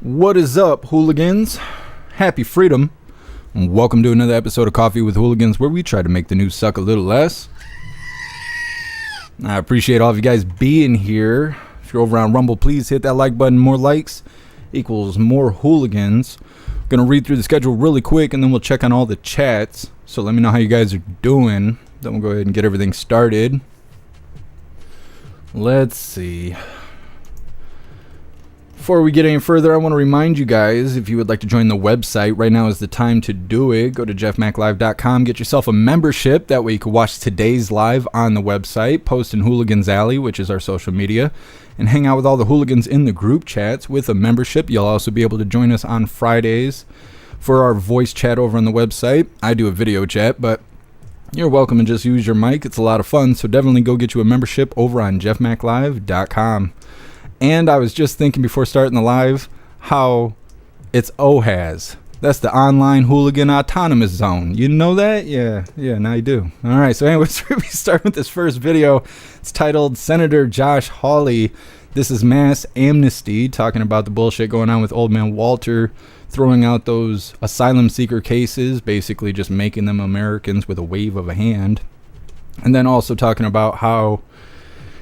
What is up, hooligans? Happy freedom, and welcome to another episode of Coffee with Hooligans, where we try to make the news suck a little less. I appreciate all of you guys being here. If you're over on Rumble, please hit that like button. More likes equals more hooligans. I'm gonna read through the schedule really quick, and then we'll check on all the chats. So let me know how you guys are doing. Then we'll go ahead and get everything started. Let's see. Before we get any further, I want to remind you guys, if you would like to join the website, right now is the time to do it. Go to jeffmaclive.com, get yourself a membership. That way you can watch today's live on the website, post in Hooligans Alley, which is our social media, and hang out with all the hooligans in the group chats with a membership. You'll also be able to join us on Fridays for our voice chat over on the website. I do a video chat, but you're welcome to just use your mic. It's a lot of fun, so definitely go get you a membership over on jeffmaclive.com. And I was just thinking before starting the live how it's OHAZ. That's the Online Hooligan Autonomous Zone. You know that? Yeah, now you do. All right, so anyways, we start with this first video. It's titled Senator Josh Hawley. This is mass amnesty, talking about the bullshit going on with Old Man Walter, throwing out those asylum seeker cases, basically just making them Americans with a wave of a hand. And then also talking about how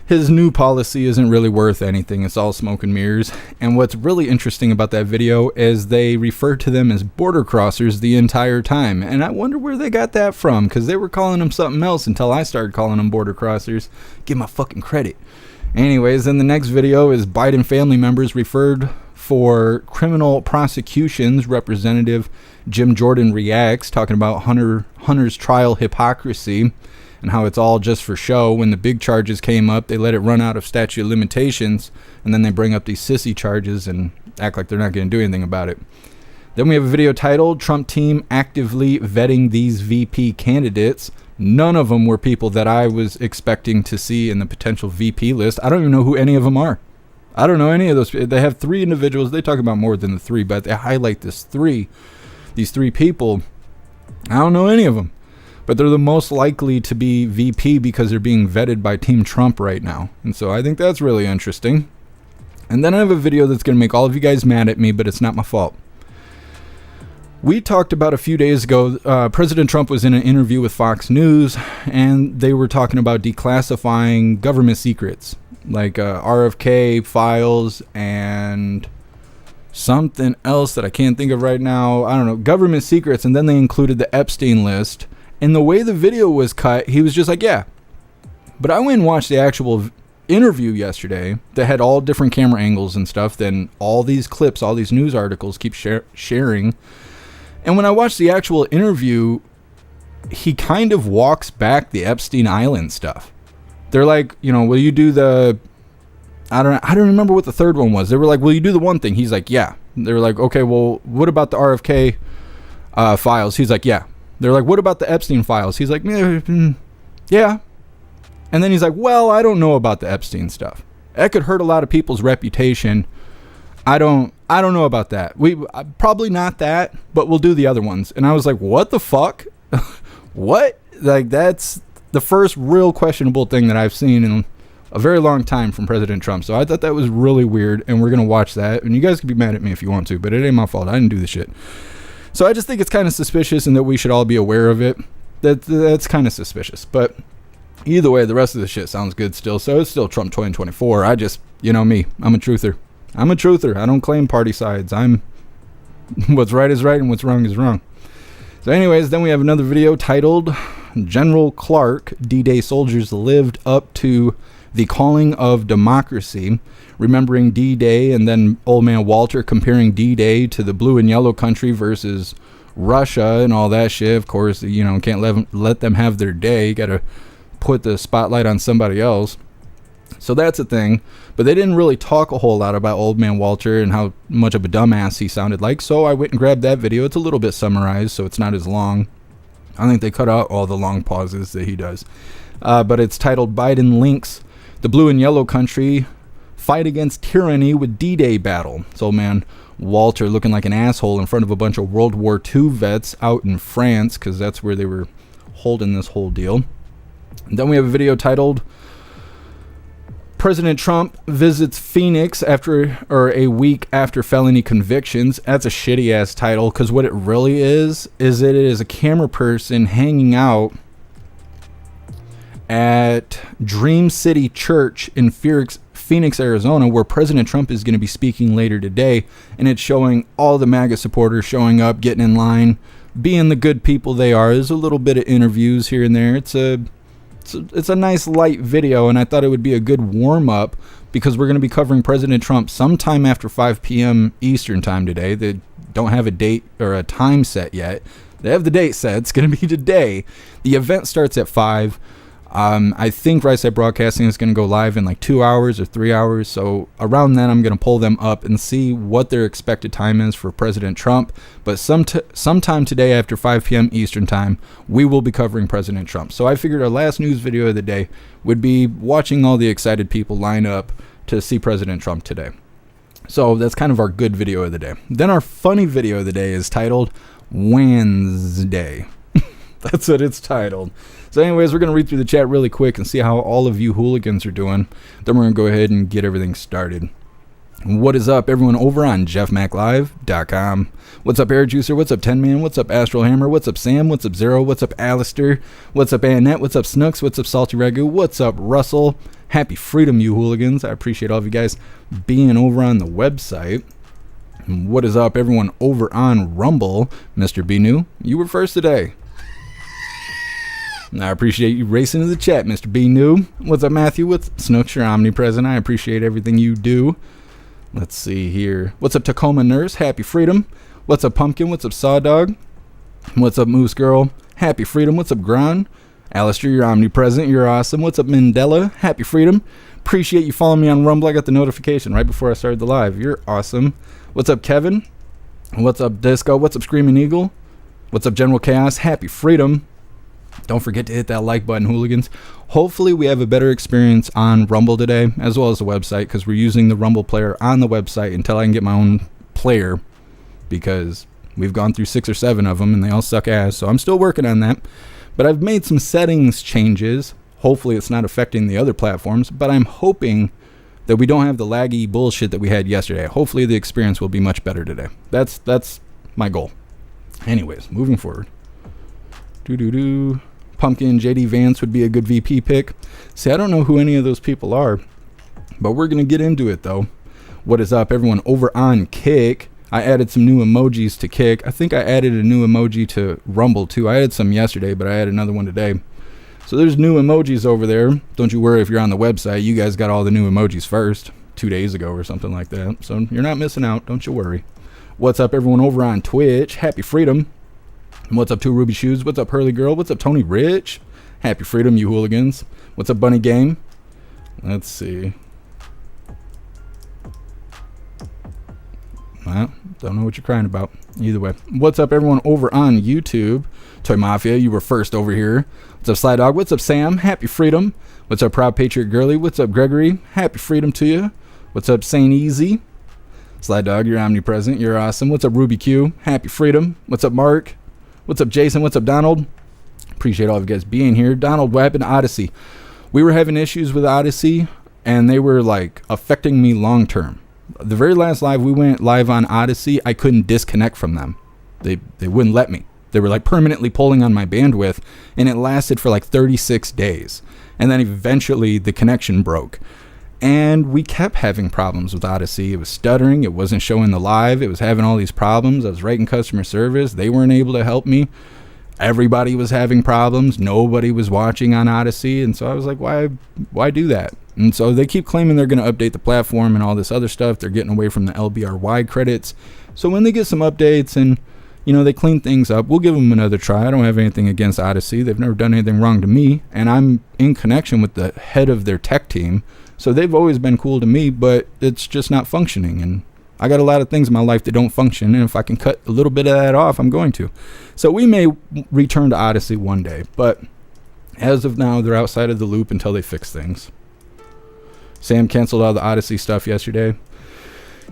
his new policy isn't really worth anything. It's all smoke and mirrors. And what's really interesting about that video is they refer to them as border crossers the entire time. And I wonder where they got that from, because they were calling them something else until I started calling them border crossers. Give my fucking credit. Anyways, then the next video is Biden family members referred for criminal prosecutions. Representative Jim Jordan reacts, talking about Hunter's trial hypocrisy and how it's all just for show. When the big charges came up, they let it run out of statute of limitations, and then they bring up these sissy charges and act like they're not going to do anything about it. Then we have a video titled Trump team actively vetting these VP candidates. None of them were people that I was expecting to see in the potential VP list. I don't even know who any of them are. I don't know any of those. They have three individuals. They talk about more than the three, but they highlight these three people. I don't know any of them. But they're the most likely to be VP because they're being vetted by Team Trump right now. And so I think that's really interesting. And then I have a video that's going to make all of you guys mad at me, but it's not my fault. We talked about a few days ago, President Trump was in an interview with Fox News, and they were talking about declassifying government secrets, like RFK files and something else that I can't think of right now. I don't know, government secrets, and then they included the Epstein list. And the way the video was cut, he was just like, yeah. But I went and watched the actual interview yesterday that had all different camera angles and stuff. Then all these clips, all these news articles keep sharing. And when I watched the actual interview, he kind of walks back the Epstein Island stuff. They're like, will you do the... I don't remember what the third one was. They were like, will you do the one thing? He's like, yeah. They were like, okay, well, what about the RFK files? He's like, yeah. They're like, what about the Epstein files? He's like, yeah. And then he's like, well, I don't know about the Epstein stuff. That could hurt a lot of people's reputation. I don't know about that. Probably not that, but we'll do the other ones. And I was like, what the fuck? What? Like, that's the first real questionable thing that I've seen in a very long time from President Trump. So I thought that was really weird, and we're going to watch that. And you guys can be mad at me if you want to, but it ain't my fault. I didn't do the shit. So I just think it's kind of suspicious, and that we should all be aware of it. That's kind of suspicious. But either way, the rest of the shit sounds good still. So it's still Trump 2024. I just, me, I'm a truther. I don't claim party sides. I'm what's right is right and what's wrong is wrong. So anyways, then we have another video titled General Clark, D-Day soldiers lived up to the calling of democracy, remembering D-Day, and then Old Man Walter comparing D-Day to the blue and yellow country versus Russia and all that shit. Of course, can't let them have their day. Got to put the spotlight on somebody else. So that's a thing. But they didn't really talk a whole lot about Old Man Walter and how much of a dumbass he sounded like. So I went and grabbed that video. It's a little bit summarized, so it's not as long. I think they cut out all the long pauses that he does. But it's titled Biden Links the Blue and Yellow Country Fight Against Tyranny with D-Day Battle. So man, Walter looking like an asshole in front of a bunch of World War II vets out in France, because that's where they were holding this whole deal. And then we have a video titled President Trump visits Phoenix a week after felony convictions. That's a shitty ass title, because what it really is it is a camera person hanging out at Dream City Church in Phoenix, Arizona, where President Trump is going to be speaking later today, and it's showing all the MAGA supporters showing up, getting in line, being the good people they are. There's a little bit of interviews here and there. It's a nice light video, and I thought it would be a good warm-up, because we're going to be covering President Trump sometime after 5 p.m. Eastern time today. They don't have a date or a time set yet. They have the date set. It's going to be today. The event starts at 5. I think Right Side Broadcasting is going to go live in like 2 hours or 3 hours. So around then, I'm going to pull them up and see what their expected time is for President Trump. But sometime today after 5 p.m. Eastern time, we will be covering President Trump. So I figured our last news video of the day would be watching all the excited people line up to see President Trump today. So that's kind of our good video of the day. Then our funny video of the day is titled Wednesday. That's what it's titled. So anyways, we're going to read through the chat really quick and see how all of you hooligans are doing. Then we're going to go ahead and get everything started. What is up, everyone over on jeffmaclive.com? What's up, Air Juicer? What's up, 10 Man? What's up, Astral Hammer? What's up, Sam? What's up, Zero? What's up, Alistair? What's up, Annette? What's up, Snooks? What's up, Salty Ragu? What's up, Russell? Happy freedom, you hooligans. I appreciate all of you guys being over on the website. And what is up, everyone over on Rumble? Mr. Benu, you were first today. I appreciate you racing to the chat, Mr. B. New. What's up, Matthew? What's Snooks? You're omnipresent. I appreciate everything you do. Let's see here. What's up, Tacoma Nurse? Happy freedom. What's up, Pumpkin? What's up, Sawdog? What's up, Moose Girl? Happy freedom. What's up, Gron? Alistair, you're omnipresent. You're awesome. What's up, Mandela? Happy freedom. Appreciate you following me on Rumble. I got the notification right before I started the live. You're awesome. What's up, Kevin? What's up, Disco? What's up, Screaming Eagle? What's up, General Chaos? Happy freedom. Don't forget to hit that like button, hooligans. Hopefully we have a better experience on Rumble today, as well as the website, because we're using the Rumble player on the website until I can get my own player, because we've gone through 6 or 7 of them and they all suck ass. So I'm still working on that, but I've made some settings changes. Hopefully it's not affecting the other platforms, but I'm hoping that we don't have the laggy bullshit that we had yesterday. Hopefully the experience will be much better today. That's my goal. Anyways, moving forward. Pumpkin JD Vance would be a good VP pick. See, I don't know who any of those people are, but we're going to get into it, though. What is up, everyone over on Kick? I added some new emojis to Kick. I think I added a new emoji to Rumble, too. I added some yesterday, but I added another one today. So there's new emojis over there. Don't you worry if you're on the website. You guys got all the new emojis first, 2 days ago or something like that. So you're not missing out. Don't you worry. What's up, everyone over on Twitch? Happy freedom. What's up, 2 Ruby Shoes? What's up, Hurley Girl? What's up, Tony Rich? Happy freedom, you hooligans. What's up, Bunny Game? Let's see. Well, don't know what you're crying about. Either way. What's up, everyone over on YouTube? Toy Mafia, you were first over here. What's up, Sly Dog? What's up, Sam? Happy freedom. What's up, Proud Patriot Girly? What's up, Gregory? Happy freedom to you. What's up, Saint Easy? Sly Dog, you're omnipresent. You're awesome. What's up, Ruby Q? Happy freedom. What's up, Mark? What's up, Jason? What's up, Donald? Appreciate all of you guys being here. Donald, what happened to Odyssey? We were having issues with Odyssey, and they were like affecting me long term. The very last live we went live on Odyssey, I couldn't disconnect from them. They wouldn't let me. They were like permanently pulling on my bandwidth, and it lasted for like 36 days. And then eventually the connection broke. And we kept having problems with Odyssey. It was stuttering. It wasn't showing the live. It was having all these problems. I was writing customer service. They weren't able to help me. Everybody was having problems. Nobody was watching on Odyssey. And so I was like, why do that? And so they keep claiming they're going to update the platform and all this other stuff. They're getting away from the LBRY credits. So when they get some updates and, you know, they clean things up, we'll give them another try. I don't have anything against Odyssey. They've never done anything wrong to me. And I'm in connection with the head of their tech team. So they've always been cool to me, but it's just not functioning. And I got a lot of things in my life that don't function. And if I can cut a little bit of that off, I'm going to. So we may return to Odyssey one day. But as of now, they're outside of the loop until they fix things. Sam canceled all the Odyssey stuff yesterday.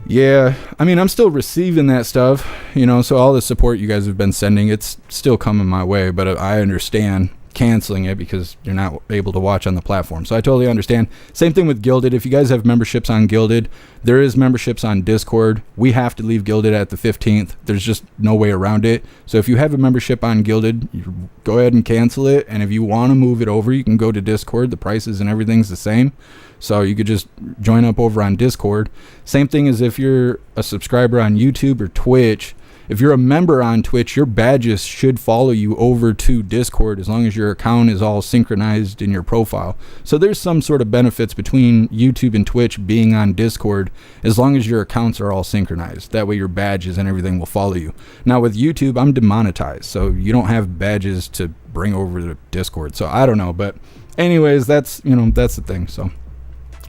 Yeah, I mean, I'm still receiving that stuff, you know, so all the support you guys have been sending, it's still coming my way, but I understand canceling it because you're not able to watch on the platform. So I totally understand. Same thing with Gilded. If you guys have memberships on Gilded, there is memberships on Discord. We have to leave Gilded at the 15th. There's just no way around it. So if you have a membership on Gilded, you go ahead and cancel it. And if you want to move it over, you can go to Discord. The prices and everything's the same. So you could just join up over on Discord. Same thing as if you're a subscriber on YouTube or Twitch. If you're a member on Twitch, your badges should follow you over to Discord as long as your account is all synchronized in your profile. So there's some sort of benefits between YouTube and Twitch being on Discord as long as your accounts are all synchronized. That way your badges and everything will follow you. Now with YouTube, I'm demonetized, so you don't have badges to bring over to Discord. So I don't know, but anyways, that's the thing. So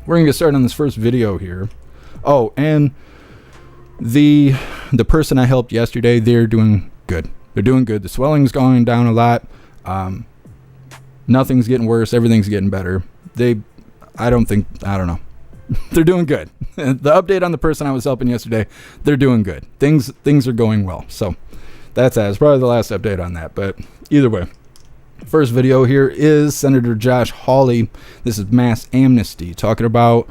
we're gonna get started on this first video here. Oh, and the person I helped yesterday, they're doing good. They're doing good. The swelling's going down a lot. Nothing's getting worse. Everything's getting better. I don't know. They're doing good. The update on the person I was helping yesterday, they're doing good. Things are going well. So that's probably the last update on that. But either way, first video here is Senator Josh Hawley. This is mass amnesty, talking about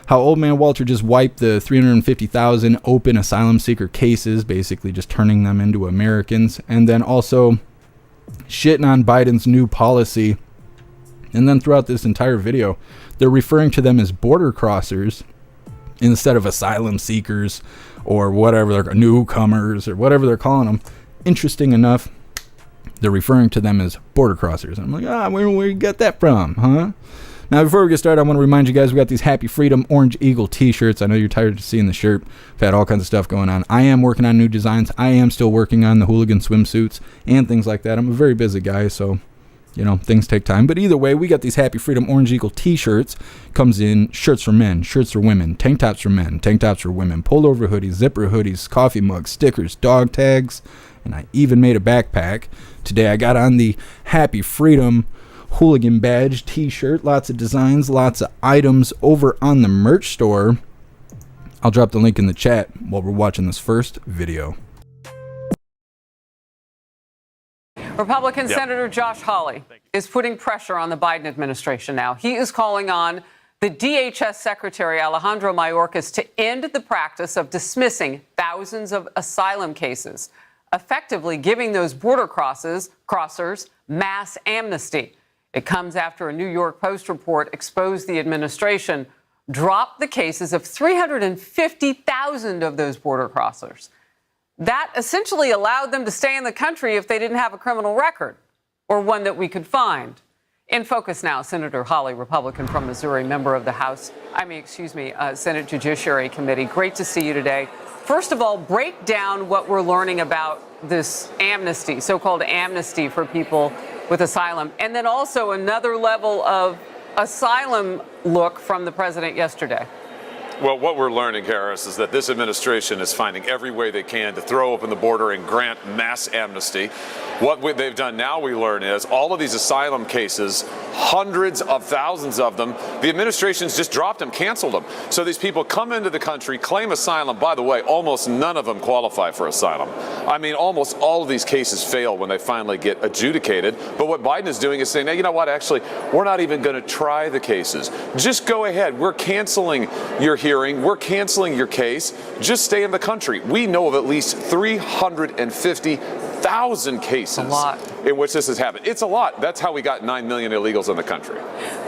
how old man Walter just wiped the 350,000 open asylum seeker cases, basically just turning them into Americans, and then also shitting on Biden's new policy. And then throughout this entire video, they're referring to them as border crossers instead of asylum seekers or whatever, they're newcomers or whatever they're calling them. Interesting enough, they're referring to them as border crossers. I'm like, where you get that from, huh? Now, before we get started, I want to remind you guys, we got these Happy Freedom Orange Eagle t-shirts. I know you're tired of seeing the shirt. I've had all kinds of stuff going on. I am working on new designs. I am still working on the Hooligan swimsuits and things like that. I'm a very busy guy, so, things take time. But either way, we got these Happy Freedom Orange Eagle t-shirts. Comes in shirts for men, shirts for women, tank tops for men, tank tops for women, pullover hoodies, zipper hoodies, coffee mugs, stickers, dog tags, and I even made a backpack. Today I got on the Happy Freedom Hooligan badge t-shirt. Lots of designs, lots of items over on the merch store. I'll drop the link in the chat while we're watching this first video. Republican Senator Josh Hawley is putting pressure on the Biden administration now. He is calling on the DHS Secretary Alejandro Mayorkas to end the practice of dismissing thousands of asylum cases, effectively giving those border crossers mass amnesty. It comes after a New York Post report exposed the administration dropped the cases of 350,000 of those border crossers. That essentially allowed them to stay in the country if they didn't have a criminal record or one that we could find. In focus now, Senator Hawley, Republican from Missouri, member of the Senate Judiciary Committee. Great to see you today. First of all, break down what we're learning about this amnesty, so-called amnesty for people with asylum, and then also another level of asylum look from the president yesterday. Well, what we're learning, Harris, is that this administration is finding every way they can to throw open the border and grant mass amnesty. What they've done now, we learn, is all of these asylum cases, hundreds of thousands of them, the administration's just dropped them, canceled them. So these people come into the country, claim asylum. By the way, almost none of them qualify for asylum. I mean, almost all of these cases fail when they finally get adjudicated. But what Biden is doing is saying, hey, you know what, actually, we're not even going to try the cases. Just go ahead. We're canceling your hearing. We're canceling your case. Just stay in the country. We know of at least 350,000 cases in which this has happened. It's a lot. That's how we got 9 million illegals in the country.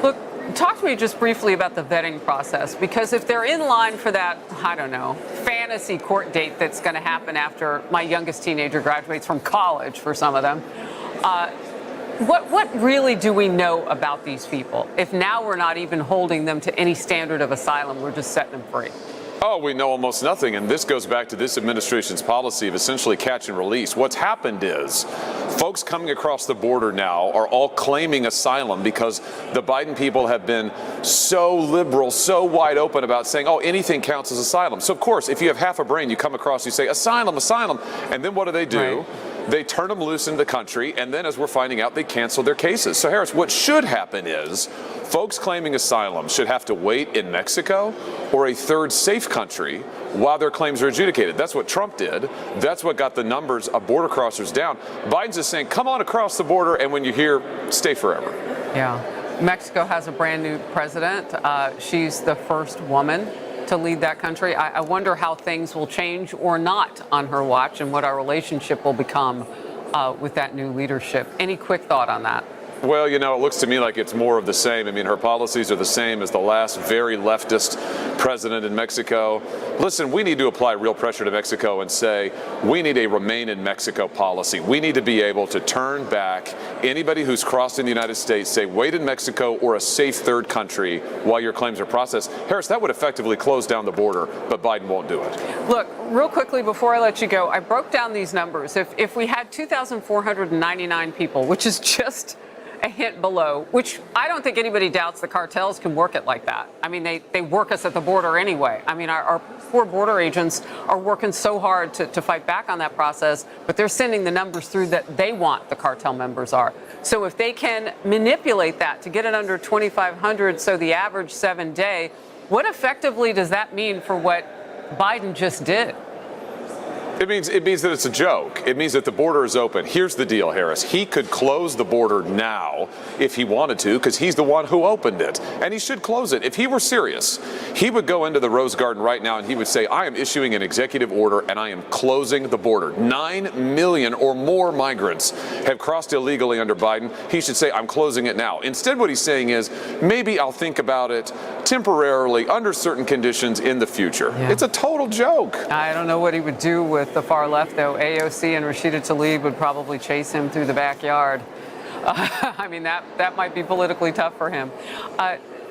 Look, talk to me just briefly about the vetting process, because if they're in line for that, I don't know, fantasy court date that's going to happen after my youngest teenager graduates from college for some of them, what really do we know about these people if now we're not even holding them to any standard of asylum, we're just setting them free? Oh, we know almost nothing, and this goes back to this administration's policy of essentially catch and release. What's happened is folks coming across the border now are all claiming asylum because the Biden people have been so liberal, so wide open about saying, oh, anything counts as asylum. So, of course, if you have half a brain, you come across, you say, asylum, asylum, and then what do? Right. They turn them loose in the country, and then, as we're finding out, they cancel their cases. So, Harris, what should happen is folks claiming asylum should have to wait in Mexico or a third safe country while their claims are adjudicated. That's what Trump did. That's what got the numbers of border crossers down. Biden's just saying, come on across the border, and when you're here, stay forever. Yeah. Mexico has a brand new president. She's the first woman to lead that country. I wonder how things will change or not on her watch and what our relationship will become with that new leadership. Any quick thought on that? Well, you know, it looks to me like it's more of the same. I mean, her policies are the same as the last very leftist president in Mexico. Listen, we need to apply real pressure to Mexico and say, we need a remain in Mexico policy. We need to be able to turn back anybody who's crossed in the United States, say, wait in Mexico or a safe third country while your claims are processed. Harris, that would effectively close down the border, but Biden won't do it. Look, real quickly before I let you go, I broke down these numbers. If we had 2,499 people, which is just a hint below, which I don't think anybody doubts the cartels can work it like that. I mean, they work us at the border anyway. I mean, our poor border agents are working so hard to fight back on that process, but they're sending the numbers through that they want the cartel members are. So if they can manipulate that to get it under 2,500, so the average 7-day, what effectively does that mean for what Biden just did? It means that it's a joke. It means that the border is open. Here's the deal, Harris. He could close the border now if he wanted to, because he's the one who opened it. And he should close it. If he were serious, he would go into the Rose Garden right now and he would say, I am issuing an executive order and I am closing the border. 9 million or more migrants have crossed illegally under Biden. He should say, I'm closing it now. Instead, what he's saying is, maybe I'll think about it temporarily under certain conditions in the future. Yeah. It's a total joke. I don't know what he would do with the far left, though. AOC and Rashida Tlaib would probably chase him through the backyard. I mean, that might be politically tough for him.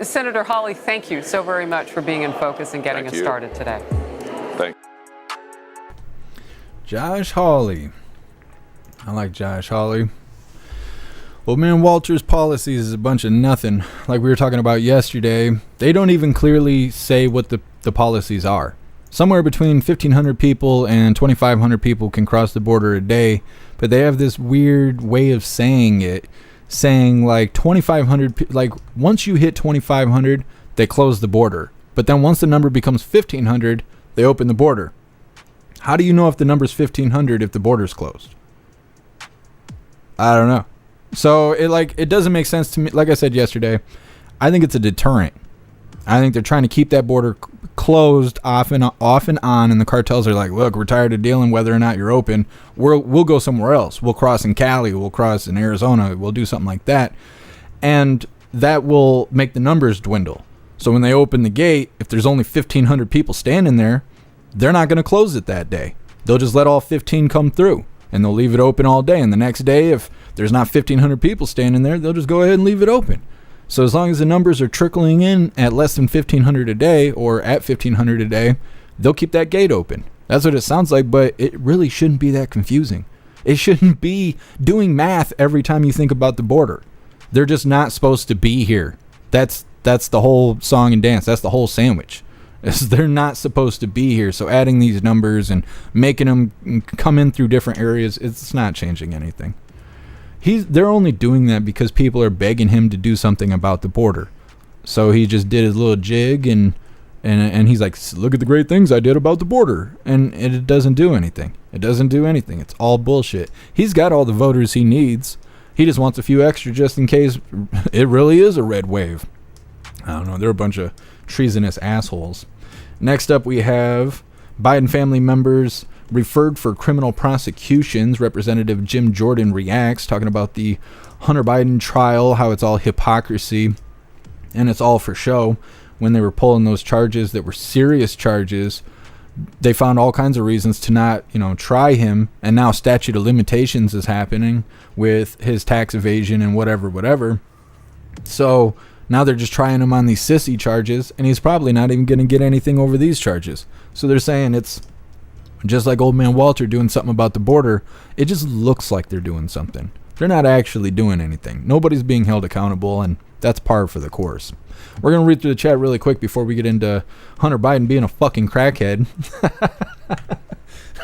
Senator Hawley, thank you so very much for being in focus and getting us started today. Thank you. Josh Hawley. I like Josh Hawley. Well, man, Walter's policies is a bunch of nothing. Like we were talking about yesterday, they don't even clearly say what the policies are. Somewhere between 1,500 people and 2,500 people can cross the border a day, but they have this weird way of saying it, saying like 2,500, like once you hit 2,500, they close the border. But then once the number becomes 1,500, they open the border. How do you know if the number's 1,500 if the border's closed? I don't know. So it doesn't make sense to me. Like I said yesterday, I think it's a deterrent. I think they're trying to keep that border closed off and on, and the cartels are like, look, we're tired of dealing whether or not you're open. We'll go somewhere else. We'll cross in Cali. We'll cross in Arizona. We'll do something like that. And that will make the numbers dwindle. So when they open the gate, if there's only 1,500 people standing there, they're not going to close it that day. They'll just let all 15 come through, and they'll leave it open all day. And the next day, if there's not 1,500 people standing there, they'll just go ahead and leave it open. So as long as the numbers are trickling in at less than 1,500 a day or at 1,500 a day, they'll keep that gate open. That's what it sounds like, but it really shouldn't be that confusing. It shouldn't be doing math every time you think about the border. They're just not supposed to be here. That's the whole song and dance. That's the whole sandwich. They're not supposed to be here. So adding these numbers and making them come in through different areas, it's not changing anything. They're only doing that because people are begging him to do something about the border. So he just did his little jig and he's like, look at the great things I did about the border. And it doesn't do anything. It doesn't do anything. It's all bullshit. He's got all the voters he needs. He just wants a few extra just in case it really is a red wave. I don't know. They're a bunch of treasonous assholes. Next up, we have Biden family members referred for criminal prosecutions. Representative Jim Jordan reacts, talking about the Hunter Biden trial, how it's all hypocrisy and it's all for show. When they were pulling those charges that were serious charges, they found all kinds of reasons to not, try him. And now statute of limitations is happening with his tax evasion and whatever. So now they're just trying him on these sissy charges, and he's probably not even going to get anything over these charges. So they're saying it's just like old man Walter doing something about the border. It just looks like they're doing something. They're not actually doing anything. Nobody's being held accountable, and that's par for the course. We're going to read through the chat really quick before we get into Hunter Biden being a fucking crackhead.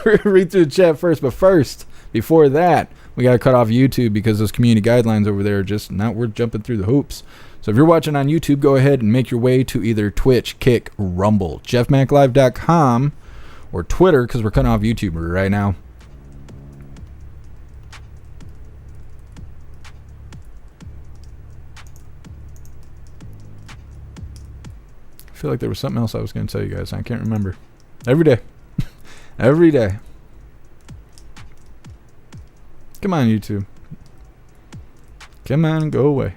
We're going to read through the chat first, but first, before that, we got to cut off YouTube because those community guidelines over there are just not worth jumping through the hoops. So if you're watching on YouTube, go ahead and make your way to either Twitch, Kick, Rumble, jeffmaclive.com, or Twitter, because we're cutting off YouTube right now. I feel like there was something else I was going to tell you guys. I can't remember. Every day. Every day. Come on, YouTube. Come on and go away.